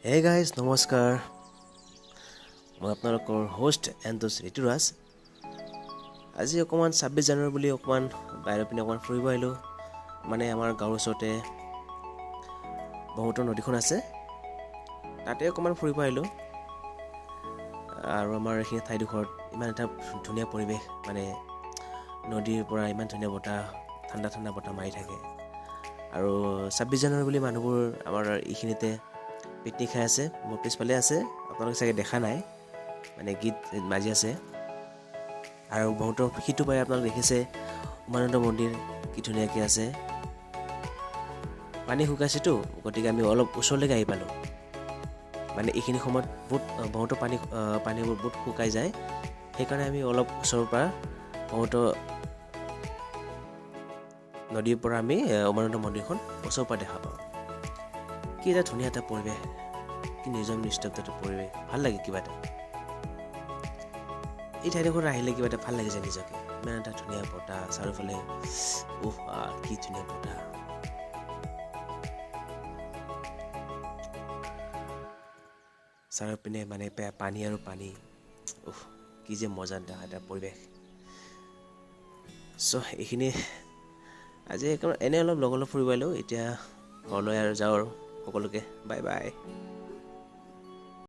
Hey guys, নমস্কাৰ মই আপোনালোকৰ হোষ্ট এণ্ডোছ ঋতুৰাজ আজি অকমান 26 জানুৱাৰী বুলি অকমান বাহিৰৰ পিনে অকমান ফুৰিব আহিলো মানে আমাৰ গাঁৱৰ ওচৰতে বহুত নদীখন আছে তাতে অকমান ফুৰিব আহিলো আৰু আমাৰ এই ঠাইডোখৰত ইমান এটা ধুনীয়া পৰিৱেশ মানে নদীৰ পৰা ইমান ধুনীয়া বতাহ ঠাণ্ডা ঠাণ্ডা বতাহ মাৰি থাকে আৰু 26 জানুৱাৰী বুলি মানুহবোৰ আমাৰ এইখিনিতে পিকনিক খাই আছে মোৰ পিছফালে আছে আপোনালোকে চাগে দেখা নাই মানে গীত বাজি আছে আৰু বহুত সিটো পাই আপোনালোকে দেখিছে উমানন্দ মন্দিৰ কি ধুনীয়াকৈ আছে পানী শুকাইছেতো গতিকে আমি অলপ ওচৰলৈকে আহি পালোঁ মানে এইখিনি সময়ত বহুত পানীবোৰ বহুত শুকাই যায় সেইকাৰণে আমি অলপ ওচৰৰ পৰা বহুত নদীৰ পৰা আমি উমানন্দ মন্দিৰখন ওচৰৰ পৰা দেখা পাওঁ কি এটা ধুনীয়া এটা পৰিৱেশ কি নিজম নিস্তব্ধ এটা পৰিৱেশ ভাল লাগে কিবা এটা এই ঠাইডোখৰত আহিলে কিবা এটা ভাল লাগি যায় নিজকে ইমান এটা ধুনীয়া বতাহ চাৰিওফালে কি ধুনীয়া বতাহ চাৰিওপিনে মানে পানী আৰু পানী কি যে মজা এটা পৰিৱেশ চ' এইখিনি আজি এনে অলপ লগৰ ফুৰিব আহিলোঁ এতিয়া ঘৰলৈ আৰু যাওঁ আৰু সকলোকে বাই বাই